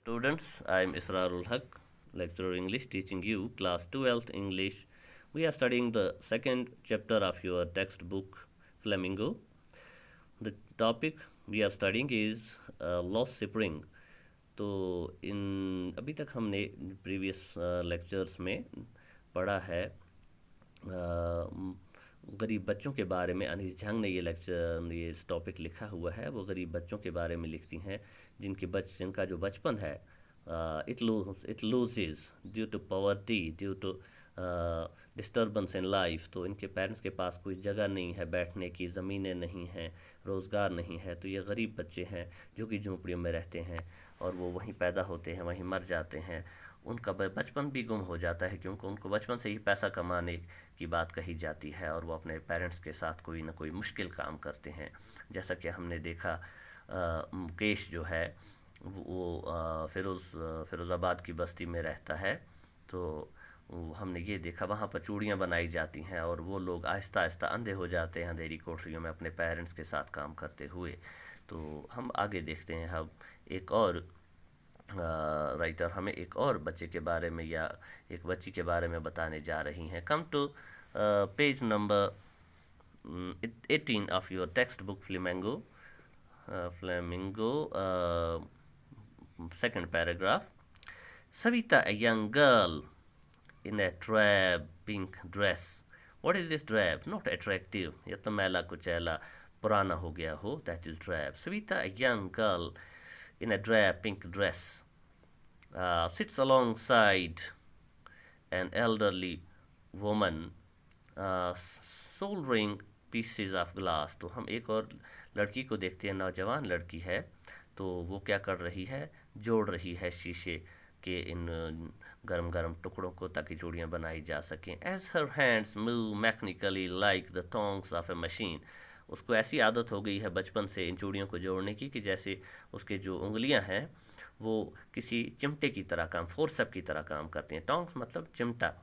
Students, I am Israrul Haq, lecturer English, teaching you class 12th English. We are studying the second chapter of your textbook Flamingo. The topic we are studying is lost spring. तो इन अभी तक हमने previous lectures में पढ़ा है गरीब बच्चों के बारे में। अनीस झंग ने ये इस टॉपिक लिखा हुआ है। वो गरीब बच्चों के बारे में लिखती हैं जिनका जो बचपन है it loses due to poverty, due to disturbance in life. तो इनके पेरेंट्स के पास कोई जगह नहीं है बैठने की, ज़मीनें नहीं हैं, रोज़गार नहीं है। तो ये गरीब बच्चे हैं जो कि झोंपड़ियों में रहते हैं और वो वहीं पैदा होते हैं, वहीं मर जाते हैं। उनका बचपन भी गुम हो जाता है क्योंकि उनको बचपन से ही पैसा कमाने की बात कही जाती है और वो अपने पेरेंट्स के साथ कोई ना कोई मुश्किल काम करते हैं। जैसा कि हमने देखा मुकेश जो है वो फिरोज़ाबाद की बस्ती में रहता है। तो हमने ये देखा वहाँ पर चूड़ियाँ बनाई जाती हैं और वो लोग आहिस्ता आहिस्ता अंधे हो जाते हैं अंधेरी कोठरियों में अपने पेरेंट्स के साथ काम करते हुए। तो हम आगे देखते हैं। हम एक और राइटर हमें एक और बच्चे के बारे में या एक बच्ची के बारे में बताने जा रही हैं। Come to page number 18 of your text book Flamingo. Second paragraph. Savita, a young girl in a drab pink dress. What is this drab? Not attractive. ये तो मैला कुचैला पुराना हो गया हो. That is drab. Savita, a young girl in a drab pink dress, sits alongside an elderly woman soldering pieces of glass. तो हम एक और लड़की को देखते हैं, नौजवान लड़की है। तो वो क्या कर रही है? जोड़ रही है शीशे के इन गरम गरम टुकड़ों को ताकि चूड़ियाँ बनाई जा सकें। As her hands move mechanically like the tongs of a machine. उसको ऐसी आदत हो गई है बचपन से इन चूड़ियों को जोड़ने की कि जैसे उसके जो उंगलियां हैं वो किसी चिमटे की तरह काम, फोर्सेप की तरह काम करती हैं। टोंग्स मतलब चिमटा।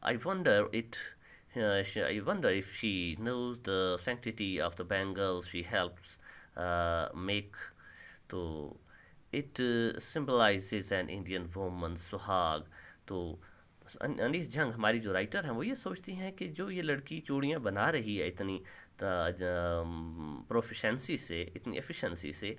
I wonder if she knows the sanctity of the bangles she helps make. तो it symbolizes an Indian woman's सुहाग। तो अनीस झंग हमारी जो राइटर हैं वो ये सोचती हैं कि जो ये लड़की चूड़ियाँ बना रही है इतनी प्रोफिशेंसी से, इतनी एफिशिएंसी से,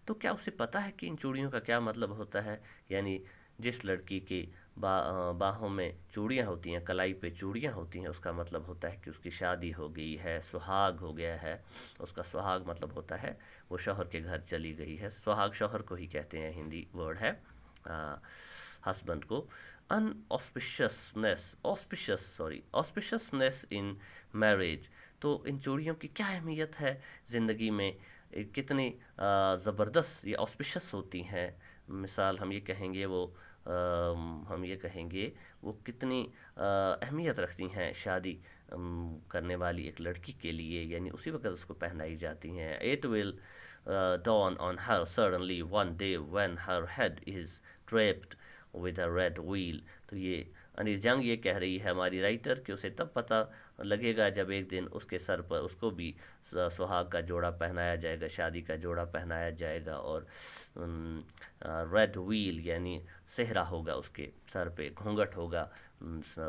तो क्या उसे पता है कि इन चूड़ियों का क्या मतलब होता है? यानी जिस लड़की के बाहों में चूड़ियाँ होती हैं, कलाई पे चूड़ियाँ होती हैं, उसका मतलब होता है कि उसकी शादी हो गई है, सुहाग हो गया है। उसका सुहाग मतलब होता है वो शौहर के घर चली गई है। सुहाग शौहर को ही कहते हैं, हिंदी वर्ड है हस्बैंड को। Auspiciousness in marriage. तो इन चूड़ियों की क्या अहमियत है ज़िंदगी में, कितनी ज़बरदस्त ये ऑस्पिशियस होती हैं। मिसाल हम ये कहेंगे वो कितनी अहमियत रखती हैं शादी करने वाली एक लड़की के लिए, यानी उसी वक्त उसको पहनाई जाती हैं। It will dawn on her suddenly one day when her head is draped with a red wheel. तो ये अनिल जंग ये कह रही है हमारी राइटर कि उसे तब पता लगेगा जब एक दिन उसके सर पर उसको भी सुहाग का जोड़ा पहनाया जाएगा, शादी का जोड़ा पहनाया जाएगा और रेड व्हील यानी सेहरा होगा उसके सर पे, घूंघट होगा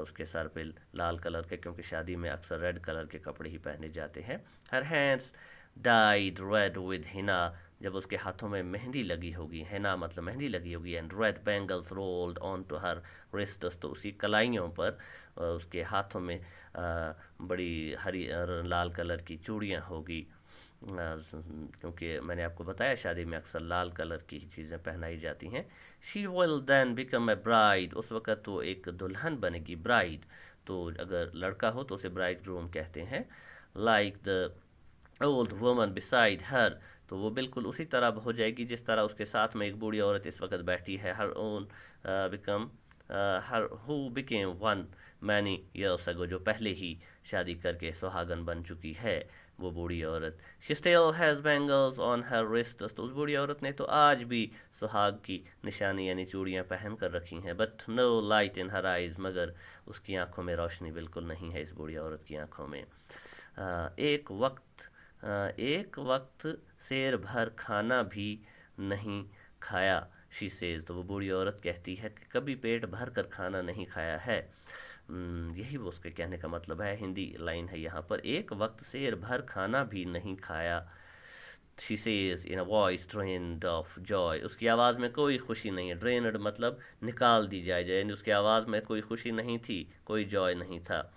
उसके सर पे लाल कलर के, क्योंकि शादी में अक्सर रेड कलर के कपड़े ही पहने जाते हैं। Her hands died read with Hina. जब उसके हाथों में मेहंदी लगी होगी, हिना मतलब मेहंदी लगी होगी। And red bangles rolled on to her wrists. तो उसी कलाइयों पर उसके हाथों में बड़ी हरी लाल कलर की चूड़ियाँ होगी, क्योंकि मैंने आपको बताया शादी में अक्सर लाल कलर की चीज़ें पहनाई जाती हैं। She will then become a bride. उस वक़्त वो एक दुल्हन बनेगी, ब्राइड। तो अगर लड़का हो तो उसे ब्राइड ग्रूम कहते हैं। Like the old woman beside her. तो वो बिल्कुल उसी तरह हो जाएगी जिस तरह उसके साथ में एक बूढ़ी औरत इस वक्त बैठी है। Her own become her who became one many years ago. जो पहले ही शादी करके सुहागन बन चुकी है वो बूढ़ी औरत। She still has bangles on her wrists. तो उस बूढ़ी औरत ने तो आज भी सुहाग की निशानी यानी चूड़ियाँ पहन कर रखी हैं। But no light in her eyes. मगर उसकी आंखों में रोशनी बिल्कुल नहीं है इस बूढ़ी औरत की आंखों में। एक वक्त शेर भर खाना भी नहीं खाया। शी सेज, तो वो बूढ़ी औरत कहती है कि कभी पेट भर कर खाना नहीं खाया है। यही वो उसके कहने का मतलब है। हिंदी लाइन है यहाँ पर, एक वक्त शेर भर खाना भी नहीं खाया। She says in a voice drained of Joy, उसकी आवाज़ में कोई खुशी नहीं है। ड्रेनड मतलब निकाल दी जाए, यानी उसकी आवाज़ में कोई खुशी नहीं थी, कोई जॉय नहीं था।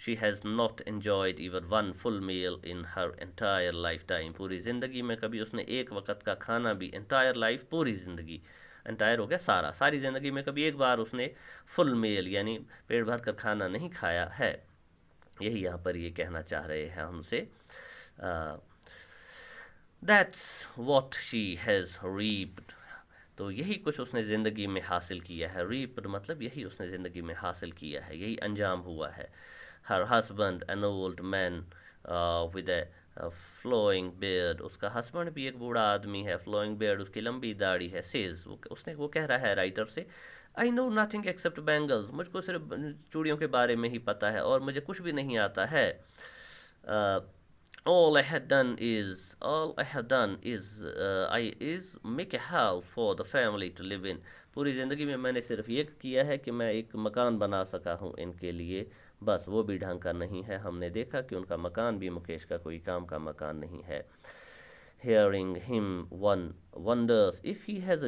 She has not enjoyed even one full meal in her entire life time, पूरी ज़िंदगी में कभी उसने एक वक्त का खाना भी, एंटायर लाइफ पूरी ज़िंदगी, एंटायर हो गया सारा, सारी ज़िंदगी में कभी एक बार उसने फुल मील यानी पेट भर कर खाना नहीं खाया है। यही यहाँ पर ये कहना चाह रहे हैं हमसे। दैट्स वॉट शी हैज़ रीप्ड, तो यही कुछ उसने ज़िंदगी में हासिल किया है। रीप्ड मतलब यही उसने ज़िंदगी में हासिल किया है, यही अंजाम हुआ है। Her husband an old man with a flowing beard, उसका हस्बैंड भी एक बूढ़ा आदमी है, फ्लोइंग बियर्ड उसकी लंबी दाढ़ी है। सेज, वो कह रहा है राइटर से, I know nothing accept bangles, मुझको सिर्फ चूड़ियों के बारे में ही पता है और मुझे कुछ भी नहीं आता है। All I have done is make a house for the family to live in, पूरी ज़िंदगी में मैंने सिर्फ ये किया है कि मैं एक मकान बना सका हूँ इनके लिए, बस वो भी ढंग का नहीं है। हमने देखा कि उनका मकान भी मुकेश का कोई काम का मकान नहीं है। Hearing him one wonders if he has